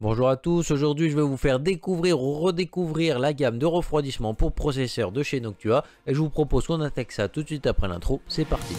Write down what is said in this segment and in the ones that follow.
Bonjour à tous, aujourd'hui je vais vous faire découvrir ou redécouvrir la gamme de refroidissement pour processeurs de chez Noctua et je vous propose qu'on attaque ça tout de suite après l'intro, c'est parti.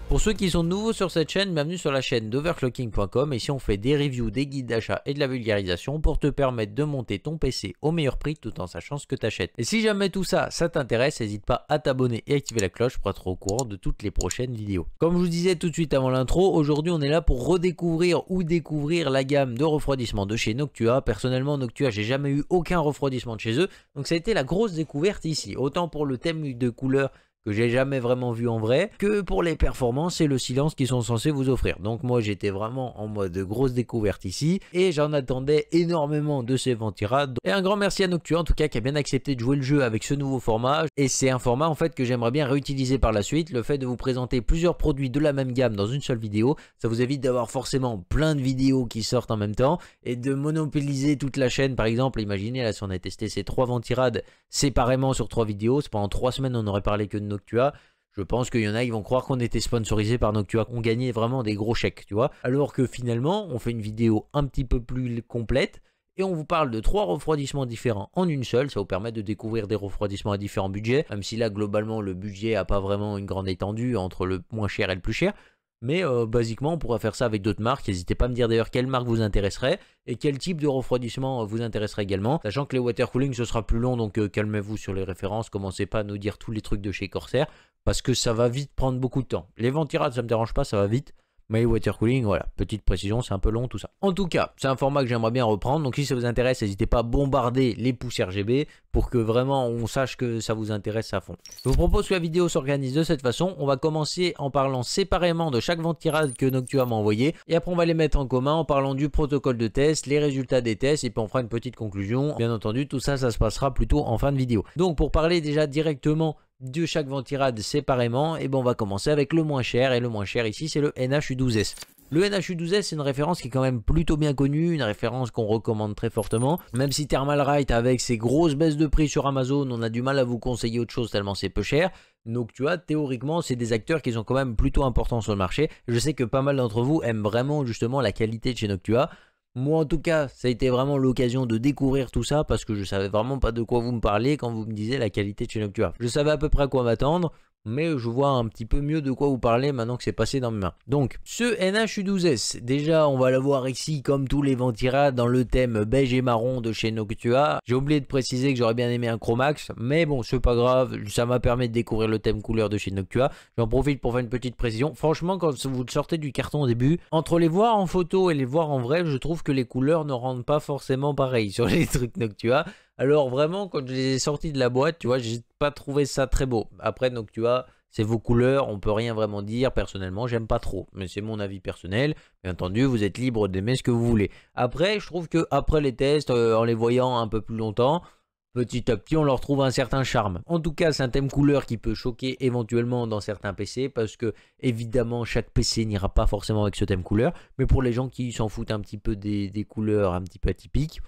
Pour ceux qui sont nouveaux sur cette chaîne, bienvenue sur la chaîne d'Overclocking.com. Ici on fait des reviews, des guides d'achat et de la vulgarisation pour te permettre de monter ton PC au meilleur prix tout en sachant ce que tu achètes. Et si jamais tout ça, ça t'intéresse, n'hésite pas à t'abonner et activer la cloche pour être au courant de toutes les prochaines vidéos. Comme je vous disais tout de suite avant l'intro, aujourd'hui on est là pour redécouvrir ou découvrir la gamme de refroidissement de chez Noctua. Personnellement Noctua, j'ai jamais eu aucun refroidissement de chez eux, donc ça a été la grosse découverte ici. Autant pour le thème de couleur que j'ai jamais vraiment vu en vrai, que pour les performances et le silence qu'ils sont censés vous offrir. Donc moi j'étais vraiment en mode grosse découverte ici, et j'en attendais énormément de ces ventirades. Et un grand merci à Noctua en tout cas qui a bien accepté de jouer le jeu avec ce nouveau format, et c'est un format en fait que j'aimerais bien réutiliser par la suite. Le fait de vous présenter plusieurs produits de la même gamme dans une seule vidéo, ça vous évite d'avoir forcément plein de vidéos qui sortent en même temps, et de monopoliser toute la chaîne. Par exemple, imaginez là si on a testé ces 3 ventirades séparément sur 3 vidéos, c'est pendant 3 semaines on n'aurait parlé que de Noctua. Je pense qu'il y en a, ils vont croire qu'on était sponsorisé par Noctua, qu'on gagnait vraiment des gros chèques, tu vois. Alors que finalement, on fait une vidéo un petit peu plus complète et on vous parle de 3 refroidissements différents en une seule. Ça vous permet de découvrir des refroidissements à différents budgets, même si là, globalement, le budget n'a pas vraiment une grande étendue entre le moins cher et le plus cher. Mais basiquement, on pourra faire ça avec d'autres marques. N'hésitez pas à me dire d'ailleurs quelle marque vous intéresserait et quel type de refroidissement vous intéresserait également. Sachant que les water cooling, ce sera plus long, donc calmez-vous sur les références. Commencez pas à nous dire tous les trucs de chez Corsair parce que ça va vite prendre beaucoup de temps. Les ventirades, ça me dérange pas, ça va vite. Mais les water cooling, voilà, petite précision, c'est un peu long tout ça. En tout cas, c'est un format que j'aimerais bien reprendre. Donc si ça vous intéresse, n'hésitez pas à bombarder les pouces RGB pour que vraiment on sache que ça vous intéresse à fond. Je vous propose que la vidéo s'organise de cette façon. On va commencer en parlant séparément de chaque ventirade que Noctua m'a envoyé. Et après on va les mettre en commun en parlant du protocole de test, les résultats des tests. Et puis on fera une petite conclusion. Bien entendu, tout ça, ça se passera plutôt en fin de vidéo. Donc pour parler déjà directement de chaque ventirade séparément, et ben on va commencer avec le moins cher, et le moins cher ici c'est le NH-U12S. Le NH-U12S c'est une référence qui est quand même plutôt bien connue, une référence qu'on recommande très fortement, même si Thermalright avec ses grosses baisses de prix sur Amazon, on a du mal à vous conseiller autre chose tellement c'est peu cher. Donc tu vois, théoriquement c'est des acteurs qui sont quand même plutôt importants sur le marché. Je sais que pas mal d'entre vous aiment vraiment justement la qualité de chez Noctua. Moi en tout cas, ça a été vraiment l'occasion de découvrir tout ça parce que je savais vraiment pas de quoi vous me parliez quand vous me disiez la qualité de chez Noctua. Je savais à peu près à quoi m'attendre, mais je vois un petit peu mieux de quoi vous parlez maintenant que c'est passé dans mes mains. Donc, ce NH-U12S, déjà on va l'avoir ici comme tous les ventirades dans le thème beige et marron de chez Noctua. J'ai oublié de préciser que j'aurais bien aimé un Chromax, mais bon, c'est pas grave, ça m'a permis de découvrir le thème couleur de chez Noctua. J'en profite pour faire une petite précision. Franchement, quand vous le sortez du carton au début, entre les voir en photo et les voir en vrai, je trouve que les couleurs ne rendent pas forcément pareil sur les trucs Noctua. Alors vraiment, quand je les ai sortis de la boîte, tu vois, j'ai pas trouvé ça très beau. Après, Noctua, c'est vos couleurs, on peut rien vraiment dire. Personnellement, j'aime pas trop, mais c'est mon avis personnel. Bien entendu, vous êtes libre d'aimer ce que vous voulez. Après, je trouve que après les tests, en les voyant un peu plus longtemps, petit à petit, on leur trouve un certain charme. En tout cas, c'est un thème couleur qui peut choquer éventuellement dans certains PC parce que, évidemment, chaque PC n'ira pas forcément avec ce thème couleur. Mais pour les gens qui s'en foutent un petit peu des couleurs un petit peu atypiques,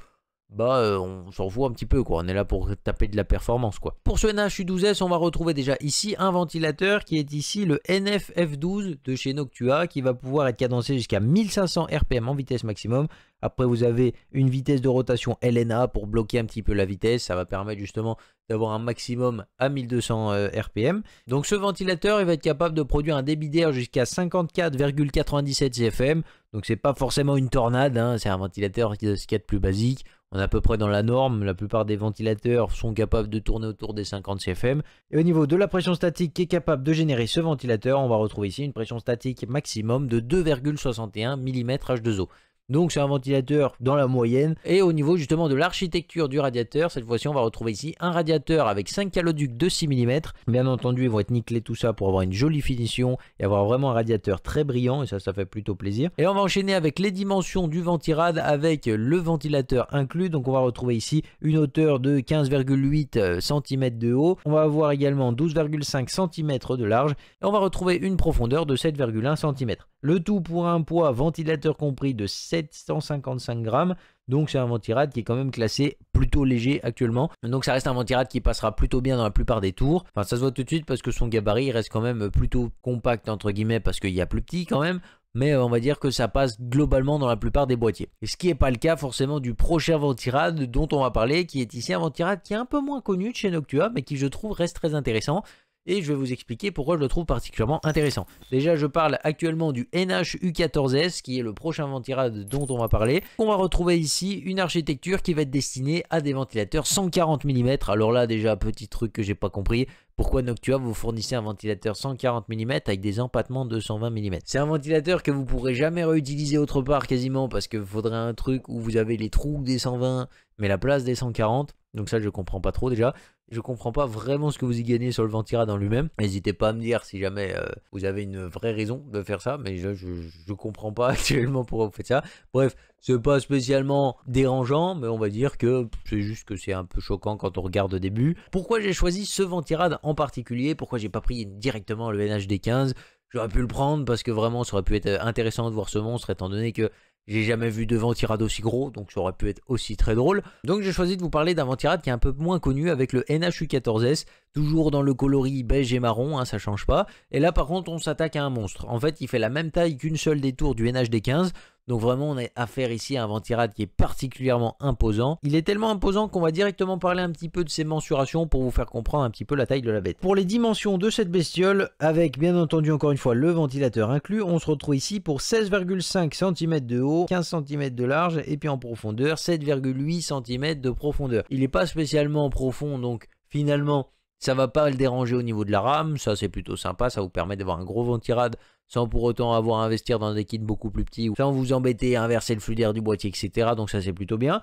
bah on s'en fout un petit peu quoi, on est là pour taper de la performance quoi. Pour ce NH-U12S, on va retrouver déjà ici un ventilateur qui est ici le NF-F12 de chez Noctua qui va pouvoir être cadencé jusqu'à 1500 RPM en vitesse maximum. Après vous avez une vitesse de rotation LNA pour bloquer un petit peu la vitesse, ça va permettre justement d'avoir un maximum à 1200 RPM. Donc ce ventilateur il va être capable de produire un débit d'air jusqu'à 54,97 CFM. Donc c'est pas forcément une tornade, hein, c'est un ventilateur qui est ce qu'il y a de plus basique. On est à peu près dans la norme, la plupart des ventilateurs sont capables de tourner autour des 50 CFM. Et au niveau de la pression statique qui est capable de générer ce ventilateur, on va retrouver ici une pression statique maximum de 2,61 mm H2O. Donc c'est un ventilateur dans la moyenne. Et au niveau justement de l'architecture du radiateur, cette fois-ci on va retrouver ici un radiateur avec 5 caloducs de 6 mm. Bien entendu ils vont être nickelés tout ça pour avoir une jolie finition et avoir vraiment un radiateur très brillant, et ça fait plutôt plaisir. Et on va enchaîner avec les dimensions du ventirad avec le ventilateur inclus. Donc on va retrouver ici une hauteur de 15,8 cm de haut. On va avoir également 12,5 cm de large et on va retrouver une profondeur de 7,1 cm. Le tout pour un poids ventilateur compris de 755 grammes. Donc c'est un ventirad qui est quand même classé plutôt léger actuellement. Donc ça reste un ventirad qui passera plutôt bien dans la plupart des tours. Enfin ça se voit tout de suite parce que son gabarit il reste quand même plutôt compact entre guillemets parce qu'il y a plus petit quand même. Mais on va dire que ça passe globalement dans la plupart des boîtiers. Et ce qui n'est pas le cas forcément du prochain ventirad dont on va parler, qui est ici un ventirad qui est un peu moins connu de chez Noctua, mais qui je trouve reste très intéressant. Et je vais vous expliquer pourquoi je le trouve particulièrement intéressant. Déjà, je parle actuellement du NH-U14S, qui est le prochain ventirad dont on va parler. On va retrouver ici une architecture qui va être destinée à des ventilateurs 140 mm. Alors là, déjà, petit truc que j'ai pas compris. Pourquoi Noctua vous fournissez un ventilateur 140 mm avec des empattements de 120 mm? C'est un ventilateur que vous pourrez jamais réutiliser autre part quasiment parce qu'il faudrait un truc où vous avez les trous des 120 mais la place des 140. Donc ça je comprends pas trop déjà. Je comprends pas vraiment ce que vous y gagnez sur le ventirad en lui-même. N'hésitez pas à me dire si jamais vous avez une vraie raison de faire ça. Mais je comprends pas actuellement pourquoi vous faites ça. Bref, c'est pas spécialement dérangeant. Mais on va dire que c'est juste que c'est un peu choquant quand on regarde au début. Pourquoi j'ai choisi ce ventirad en particulier? Pourquoi j'ai pas pris directement le NHD15? J'aurais pu le prendre parce que vraiment ça aurait pu être intéressant de voir ce monstre étant donné que j'ai jamais vu de ventirad aussi gros, donc ça aurait pu être aussi très drôle. Donc j'ai choisi de vous parler d'un ventirad qui est un peu moins connu avec le NH-U14S, toujours dans le coloris beige et marron, hein, ça change pas. Et là par contre on s'attaque à un monstre. En fait il fait la même taille qu'une seule des tours du NHD15. Donc vraiment on a affaire ici à un ventirad qui est particulièrement imposant. Il est tellement imposant qu'on va directement parler un petit peu de ses mensurations pour vous faire comprendre un petit peu la taille de la bête. Pour les dimensions de cette bestiole, avec bien entendu encore une fois le ventilateur inclus, on se retrouve ici pour 16,5 cm de haut, 15 cm de large et puis en profondeur 7,8 cm de profondeur. Il n'est pas spécialement profond donc finalement ça va pas le déranger au niveau de la rame, ça c'est plutôt sympa, ça vous permet d'avoir un gros ventirad sans pour autant avoir à investir dans des kits beaucoup plus petits, sans vous embêter à inverser le flux d'air du boîtier, etc. Donc ça c'est plutôt bien.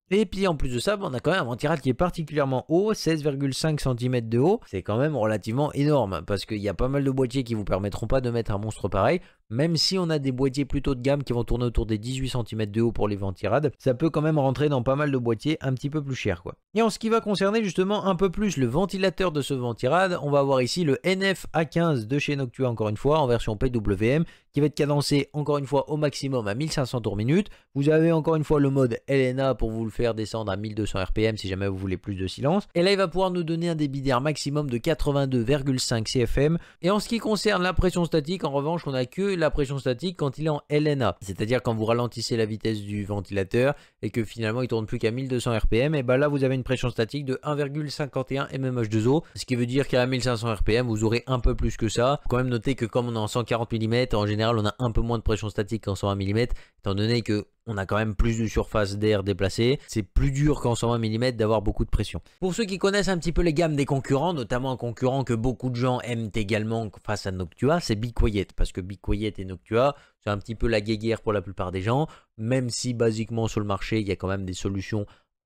Et puis en plus de ça, on a quand même un ventirad qui est particulièrement haut, 16,5 cm de haut. C'est quand même relativement énorme parce qu'il y a pas mal de boîtiers qui vous permettront pas de mettre un monstre pareil. Même si on a des boîtiers plutôt de gamme qui vont tourner autour des 18 cm de haut pour les ventirades, ça peut quand même rentrer dans pas mal de boîtiers un petit peu plus chers quoi. Et en ce qui va concerner justement un peu plus le ventilateur de ce ventirad, on va avoir ici le NF-A15 de chez Noctua encore une fois en version PWM qui va être cadencé encore une fois au maximum à 1500 tours minute. Vous avez encore une fois le mode LNA pour vous le faire descendre à 1200 RPM si jamais vous voulez plus de silence. Et là il va pouvoir nous donner un débit d'air maximum de 82,5 CFM. Et en ce qui concerne la pression statique, en revanche on a que la pression statique quand il est en LNA. C'est-à-dire quand vous ralentissez la vitesse du ventilateur et que finalement il tourne plus qu'à 1200 RPM, et ben là vous avez une pression statique de 1,51 mmH2O. Ce qui veut dire qu'à 1500 RPM vous aurez un peu plus que ça. Faut quand même noter que comme on est en 140 mm, en général on a un peu moins de pression statique qu'en 120 mm, étant donné que on a quand même plus de surface d'air déplacée. C'est plus dur qu'en 120 mm d'avoir beaucoup de pression. Pour ceux qui connaissent un petit peu les gammes des concurrents, notamment un concurrent que beaucoup de gens aiment également face à Noctua, c'est Be Quiet. Parce que Be Quiet et Noctua, c'est un petit peu la guéguerre pour la plupart des gens. Même si basiquement sur le marché, il y a quand même des solutions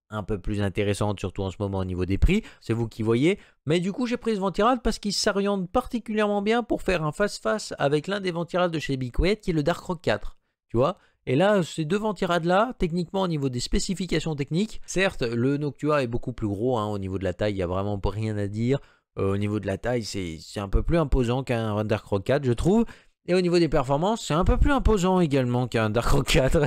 un peu plus intéressantes, surtout en ce moment au niveau des prix. C'est vous qui voyez. Mais du coup, j'ai pris ce ventirad parce qu'il s'oriente particulièrement bien pour faire un face-face avec l'un des ventirads de chez Be Quiet qui est le Dark Rock 4. Tu vois ? Et là, ces deux ventirades là, techniquement au niveau des spécifications techniques, certes le Noctua est beaucoup plus gros, hein, au niveau de la taille il n'y a vraiment pas rien à dire. Au niveau de la taille c'est un peu plus imposant qu'un Dark Rock 4 je trouve. Et au niveau des performances, c'est un peu plus imposant également qu'un Dark Rock 4.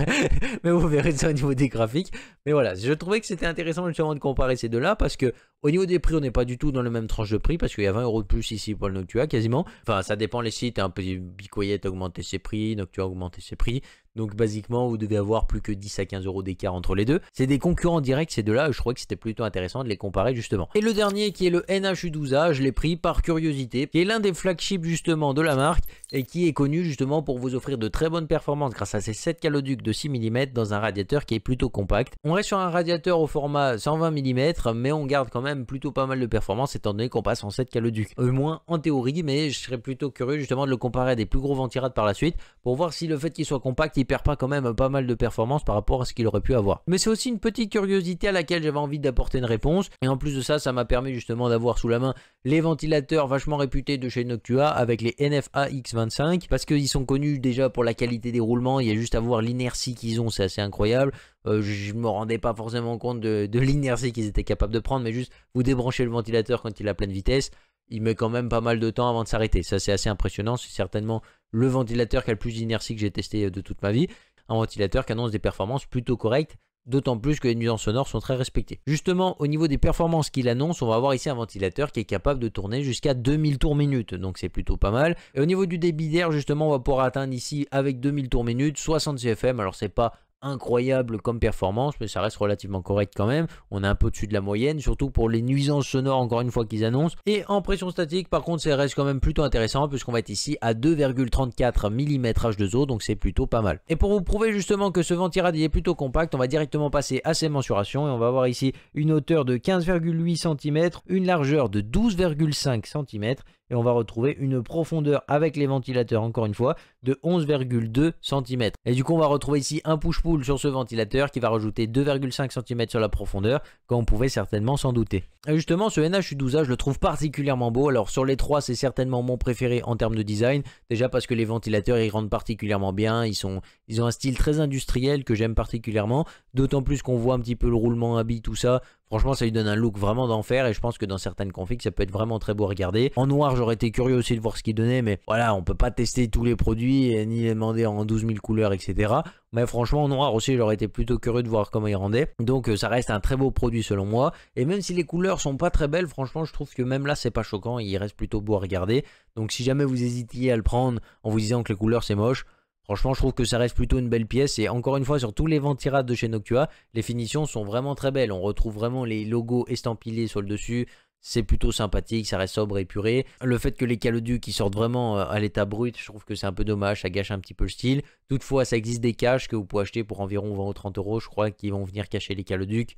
Mais vous verrez ça au niveau des graphiques. Mais voilà, je trouvais que c'était intéressant justement de comparer ces deux-là parce que au niveau des prix, on n'est pas du tout dans le même tranche de prix parce qu'il y a 20 € de plus ici pour le Noctua quasiment. Enfin, ça dépend les sites. Un peu Be Quiet a augmenté ses prix, Noctua a augmenté ses prix. Donc basiquement, vous devez avoir plus que 10 à 15 € d'écart entre les deux. C'est des concurrents directs ces deux-là. Je trouvais que c'était plutôt intéressant de les comparer justement. Et le dernier qui est le NH-U12A, je l'ai pris par curiosité, qui est l'un des flagships justement de la marque et qui est connu justement pour vous offrir de très bonnes performances grâce à ses 7 caloducs de 6 mm dans un radiateur qui est plutôt compact. On reste sur un radiateur au format 120 mm, mais on garde quand même plutôt pas mal de performances étant donné qu'on passe en 7 caloducs. Au moins en théorie, mais je serais plutôt curieux justement de le comparer à des plus gros ventirades par la suite pour voir si le fait qu'il soit compact, il perd pas quand même pas mal de performances par rapport à ce qu'il aurait pu avoir. Mais c'est aussi une petite curiosité à laquelle j'avais envie d'apporter une réponse. Et en plus de ça, ça m'a permis justement d'avoir sous la main les ventilateurs vachement réputés de chez Noctua avec les NF-AX25 parce qu'ils sont connus déjà pour la qualité des roulements. Il y a juste à voir l'inertie qu'ils ont, c'est assez incroyable. Je me rendais pas forcément compte de l'inertie qu'ils étaient capables de prendre, mais juste vous débranchez le ventilateur quand il est à pleine vitesse, il met quand même pas mal de temps avant de s'arrêter. Ça c'est assez impressionnant, c'est certainement le ventilateur qui a le plus d'inertie que j'ai testé de toute ma vie. Un ventilateur qui annonce des performances plutôt correctes, d'autant plus que les nuisances sonores sont très respectées. Justement, au niveau des performances qu'il annonce, on va avoir ici un ventilateur qui est capable de tourner jusqu'à 2000 tours minute, donc c'est plutôt pas mal. Et au niveau du débit d'air, justement, on va pouvoir atteindre ici avec 2000 tours minute 60 CFM. Alors c'est pas incroyable comme performance, mais ça reste relativement correct quand même. On est un peu au-dessus de la moyenne, surtout pour les nuisances sonores encore une fois qu'ils annoncent. Et en pression statique, par contre, ça reste quand même plutôt intéressant puisqu'on va être ici à 2,34 mm H2O, donc c'est plutôt pas mal. Et pour vous prouver justement que ce ventirad est plutôt compact, on va directement passer à ses mensurations et on va avoir ici une hauteur de 15,8 cm, une largeur de 12,5 cm et on va retrouver une profondeur avec les ventilateurs encore une fois de 11,2 cm. Et du coup on va retrouver ici un push-pull sur ce ventilateur qui va rajouter 2,5 cm sur la profondeur, comme on pouvait certainement s'en douter. Et justement ce NH12A je le trouve particulièrement beau. Alors sur les trois c'est certainement mon préféré en termes de design, déjà parce que les ventilateurs ils rendent particulièrement bien, ils ont un style très industriel que j'aime particulièrement, d'autant plus qu'on voit un petit peu le roulement à billes, tout ça. Franchement, ça lui donne un look vraiment d'enfer et je pense que dans certaines configs, ça peut être vraiment très beau à regarder. En noir, j'aurais été curieux aussi de voir ce qu'il donnait, mais voilà, on peut pas tester tous les produits et ni les demander en 12 000 couleurs, etc. Mais franchement, en noir aussi, j'aurais été plutôt curieux de voir comment il rendait. Donc, ça reste un très beau produit selon moi. Et même si les couleurs sont pas très belles, franchement, je trouve que même là, c'est pas choquant. Il reste plutôt beau à regarder. Donc, si jamais vous hésitiez à le prendre en vous disant que les couleurs c'est moche, franchement, je trouve que ça reste plutôt une belle pièce et encore une fois, sur tous les ventirades de chez Noctua, les finitions sont vraiment très belles. On retrouve vraiment les logos estampillés sur le dessus. C'est plutôt sympathique, ça reste sobre et épuré. Le fait que les caloducs qui sortent vraiment à l'état brut, je trouve que c'est un peu dommage, ça gâche un petit peu le style. Toutefois, ça existe des caches que vous pouvez acheter pour environ 20 ou 30 €, je crois, qui vont venir cacher les caloducs.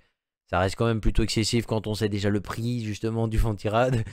Ça reste quand même plutôt excessif quand on sait déjà le prix justement du ventirad.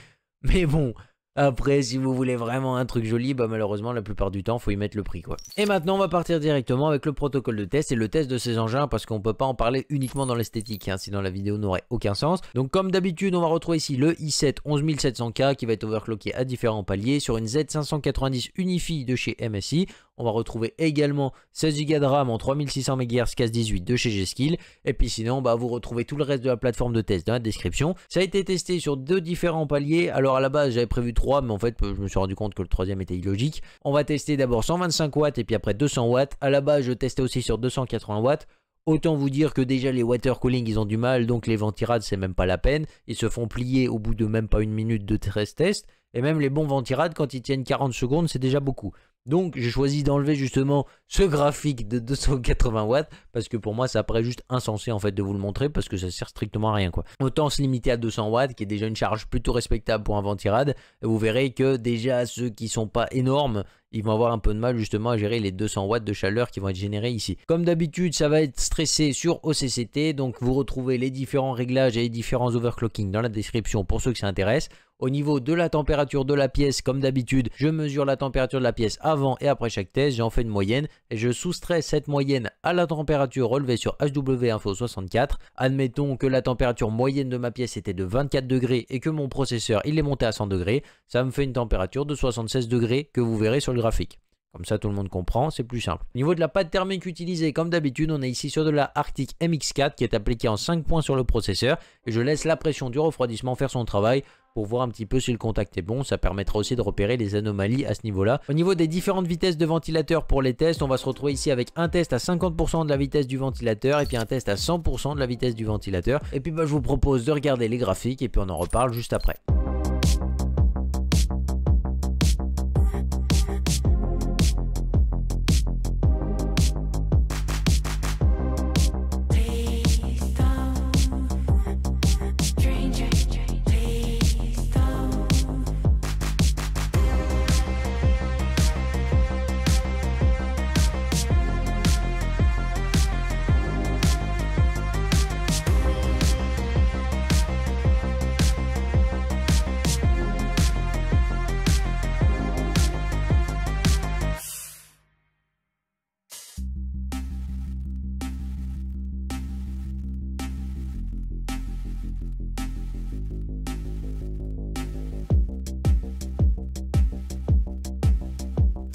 Mais bon... Après, si vous voulez vraiment un truc joli, bah malheureusement, la plupart du temps, il faut y mettre le prix, quoi. Et maintenant, on va partir directement avec le protocole de test et le test de ces engins parce qu'on peut pas en parler uniquement dans l'esthétique, hein, sinon la vidéo n'aurait aucun sens. Donc, comme d'habitude, on va retrouver ici le i7 11700K qui va être overclocké à différents paliers sur une Z590 Unify de chez MSI. On va retrouver également 16 Go de RAM en 3600 MHz Cas18 de chez G-Skill. Et puis sinon, bah, vous retrouvez tout le reste de la plateforme de test dans la description. Ça a été testé sur 2 différents paliers. Alors à la base, j'avais prévu 3, mais en fait, je me suis rendu compte que le troisième était illogique. On va tester d'abord 125 watts et puis après 200 watts. À la base, je testais aussi sur 280 watts. Autant vous dire que déjà les water cooling ils ont du mal, donc les ventirades c'est même pas la peine. Ils se font plier au bout de même pas une minute de stress test. Et même les bons ventirades quand ils tiennent 40 secondes c'est déjà beaucoup. Donc j'ai choisi d'enlever justement ce graphique de 280 watts parce que pour moi ça paraît juste insensé en fait de vous le montrer parce que ça sert strictement à rien quoi. Autant se limiter à 200 watts qui est déjà une charge plutôt respectable pour un ventirad. Et vous verrez que déjà ceux qui sont pas énormes ils vont avoir un peu de mal justement à gérer les 200 watts de chaleur qui vont être générés ici. Comme d'habitude ça va être stressé sur OCCT, donc vous retrouvez les différents réglages et les différents overclocking dans la description pour ceux que ça intéresse. Au niveau de la température de la pièce, comme d'habitude, je mesure la température de la pièce avant et après chaque test, j'en fais une moyenne et je soustrais cette moyenne à la température relevée sur HWinfo64. Admettons que la température moyenne de ma pièce était de 24 degrés et que mon processeur il est monté à 100 degrés, ça me fait une température de 76 degrés que vous verrez sur le graphique. Comme ça tout le monde comprend, c'est plus simple. Au niveau de la pâte thermique utilisée, comme d'habitude, on est ici sur de la Arctic MX4 qui est appliquée en 5 points sur le processeur. Et je laisse la pression du refroidissement faire son travail pour voir un petit peu si le contact est bon. Ça permettra aussi de repérer les anomalies à ce niveau-là. Au niveau des différentes vitesses de ventilateur pour les tests, on va se retrouver ici avec un test à 50% de la vitesse du ventilateur et puis un test à 100% de la vitesse du ventilateur. Et puis bah, je vous propose de regarder les graphiques et puis on en reparle juste après.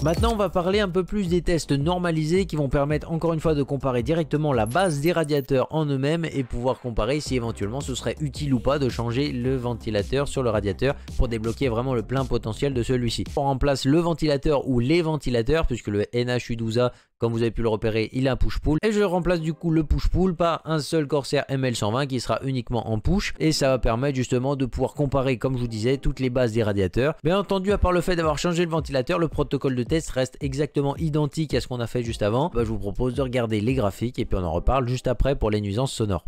Maintenant on va parler un peu plus des tests normalisés qui vont permettre encore une fois de comparer directement la base des radiateurs en eux-mêmes et pouvoir comparer si éventuellement ce serait utile ou pas de changer le ventilateur sur le radiateur pour débloquer vraiment le plein potentiel de celui-ci. On remplace le ventilateur ou les ventilateurs puisque le NH-U12A, comme vous avez pu le repérer, il a un push-pull. Et je remplace du coup le push-pull par un seul Corsair ML120 qui sera uniquement en push. Et ça va permettre justement de pouvoir comparer, comme je vous disais, toutes les bases des radiateurs. Bien entendu, à part le fait d'avoir changé le ventilateur, le protocole de test reste exactement identique à ce qu'on a fait juste avant. Je vous propose de regarder les graphiques et puis on en reparle juste après pour les nuisances sonores.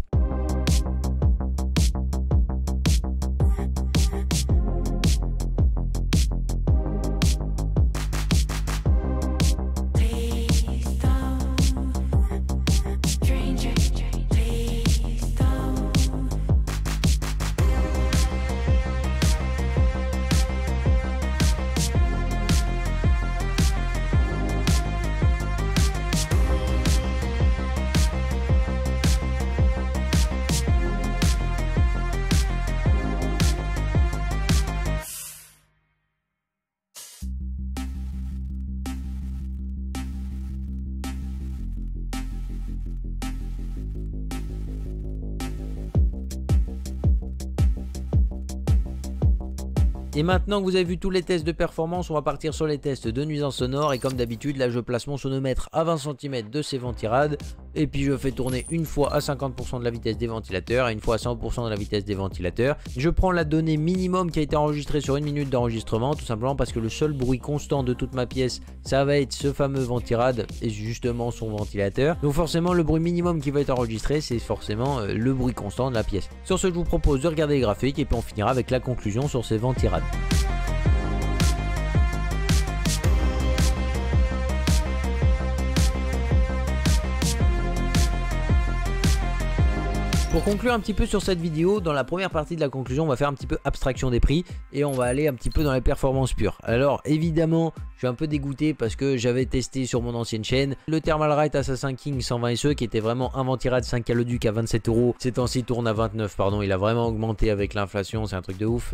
Et maintenant que vous avez vu tous les tests de performance, on va partir sur les tests de nuisance sonore. Et comme d'habitude, là je place mon sonomètre à 20 cm de ces ventirades. Et puis je fais tourner une fois à 50% de la vitesse des ventilateurs et une fois à 100% de la vitesse des ventilateurs. Je prends la donnée minimum qui a été enregistrée sur une minute d'enregistrement, tout simplement parce que le seul bruit constant de toute ma pièce, ça va être ce fameux ventirade et justement son ventilateur. Donc forcément le bruit minimum qui va être enregistré, c'est forcément le bruit constant de la pièce. Sur ce, je vous propose de regarder les graphiques et puis on finira avec la conclusion sur ces ventirades. Pour conclure un petit peu sur cette vidéo, dans la première partie de la conclusion, on va faire un petit peu abstraction des prix et on va aller un petit peu dans les performances pures. Alors évidemment, je suis un peu dégoûté parce que j'avais testé sur mon ancienne chaîne le Thermalright Assassin King 120 SE qui était vraiment un ventirad 5 caloduc à 27 €. Ces temps-ci tourne à 29, pardon, il a vraiment augmenté avec l'inflation, c'est un truc de ouf.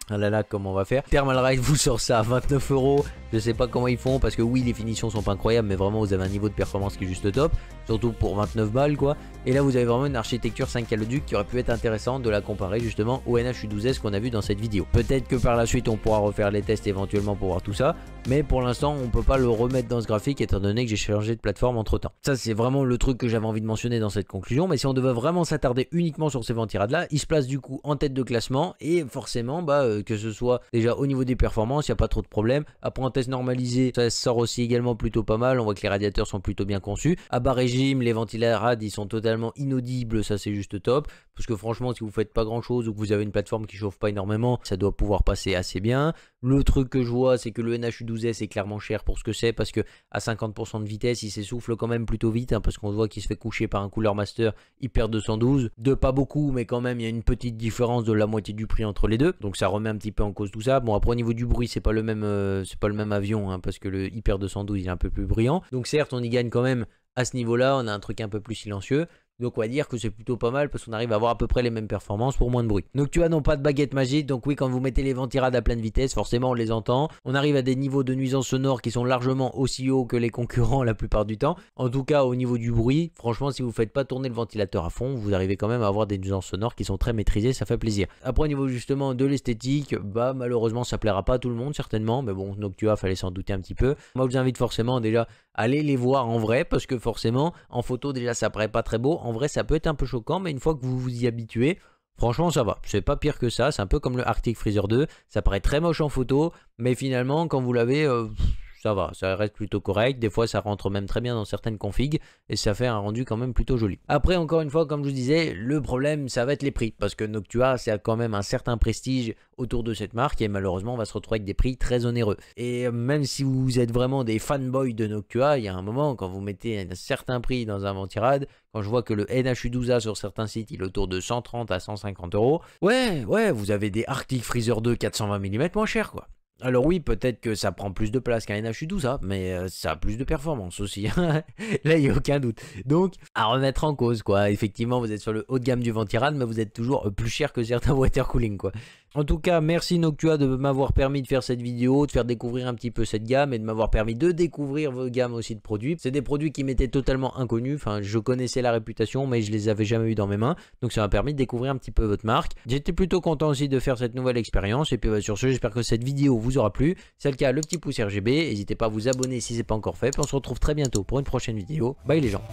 Ah là là, comment on va faire? Thermalright vous sort ça à 29 €. Je sais pas comment ils font parce que oui, les finitions sont pas incroyables, mais vraiment vous avez un niveau de performance qui est juste top, surtout pour 29 balles quoi. Et là vous avez vraiment une architecture 5 caloduc qui aurait pu être intéressante de la comparer justement au NH-U12S qu'on a vu dans cette vidéo. Peut-être que par la suite on pourra refaire les tests éventuellement pour voir tout ça, mais pour l'instant on peut pas le remettre dans ce graphique étant donné que j'ai changé de plateforme entre temps. Ça c'est vraiment le truc que j'avais envie de mentionner dans cette conclusion, mais si on devait vraiment s'attarder uniquement sur ces ventirades là, il se place du coup en tête de classement et forcément que ce soit déjà au niveau des performances, il n'y a pas trop de problème. Après en test normalisé, ça sort aussi également plutôt pas mal, on voit que les radiateurs sont plutôt bien conçus. À bas régime, les ventilarades ils sont totalement inaudibles, ça c'est juste top, parce que franchement si vous faites pas grand chose ou que vous avez une plateforme qui chauffe pas énormément, ça doit pouvoir passer assez bien. Le truc que je vois, c'est que le NH-U12S est clairement cher pour ce que c'est, parce que à 50% de vitesse, il s'essouffle quand même plutôt vite, parce qu'on voit qu'il se fait coucher par un Cooler Master Hyper 212. De pas beaucoup, mais quand même, il y a une petite différence de la moitié du prix entre les deux. Donc ça remet un petit peu en cause tout ça. Bon, après au niveau du bruit, c'est pas le même avion, parce que le Hyper 212, il est un peu plus brillant. Donc certes, on y gagne quand même à ce niveau-là, on a un truc un peu plus silencieux. Donc on va dire que c'est plutôt pas mal parce qu'on arrive à avoir à peu près les mêmes performances pour moins de bruit. Donc tu vois, non pas de baguette magique. Donc oui, quand vous mettez les ventirades à pleine vitesse, forcément on les entend. On arrive à des niveaux de nuisance sonore qui sont largement aussi hauts que les concurrents la plupart du temps. En tout cas au niveau du bruit, franchement si vous faites pas tourner le ventilateur à fond, vous arrivez quand même à avoir des nuisances sonores qui sont très maîtrisées, ça fait plaisir. Après au niveau justement de l'esthétique, malheureusement ça plaira pas à tout le monde certainement. Mais bon, donc tu vois, fallait s'en douter un petit peu. Moi je vous invite forcément déjà à aller les voir en vrai, parce que forcément en photo déjà ça paraît pas très beau. En vrai ça peut être un peu choquant, mais une fois que vous vous y habituez, franchement ça va, c'est pas pire que ça. C'est un peu comme le Arctic Freezer 2, ça paraît très moche en photo, mais finalement quand vous l'avez, ça va, ça reste plutôt correct. Des fois ça rentre même très bien dans certaines configs et ça fait un rendu quand même plutôt joli. Après encore une fois, comme je vous disais, le problème ça va être les prix, parce que Noctua c'est quand même un certain prestige autour de cette marque et malheureusement on va se retrouver avec des prix très onéreux. Et même si vous êtes vraiment des fanboys de Noctua, il y a un moment quand vous mettez un certain prix dans un ventirad, quand je vois que le NH-U12A sur certains sites il est autour de 130 à 150 €, ouais, vous avez des Arctic Freezer 2 420 mm moins cher quoi. Alors oui, peut-être que ça prend plus de place qu'un NH tout ça, mais ça a plus de performance aussi. Là, il n'y a aucun doute. Donc, à remettre en cause, quoi. Effectivement, vous êtes sur le haut de gamme du Ventirad, mais vous êtes toujours plus cher que certains water cooling, quoi. En tout cas, merci Noctua de m'avoir permis de faire cette vidéo, de faire découvrir un petit peu cette gamme et de m'avoir permis de découvrir vos gammes aussi de produits. C'est des produits qui m'étaient totalement inconnus, enfin je connaissais la réputation mais je les avais jamais eu dans mes mains, donc ça m'a permis de découvrir un petit peu votre marque. J'étais plutôt content aussi de faire cette nouvelle expérience et puis sur ce j'espère que cette vidéo vous aura plu. Si c'est le cas, le petit pouce RGB, n'hésitez pas à vous abonner si ce n'est pas encore fait, puis on se retrouve très bientôt pour une prochaine vidéo. Bye les gens.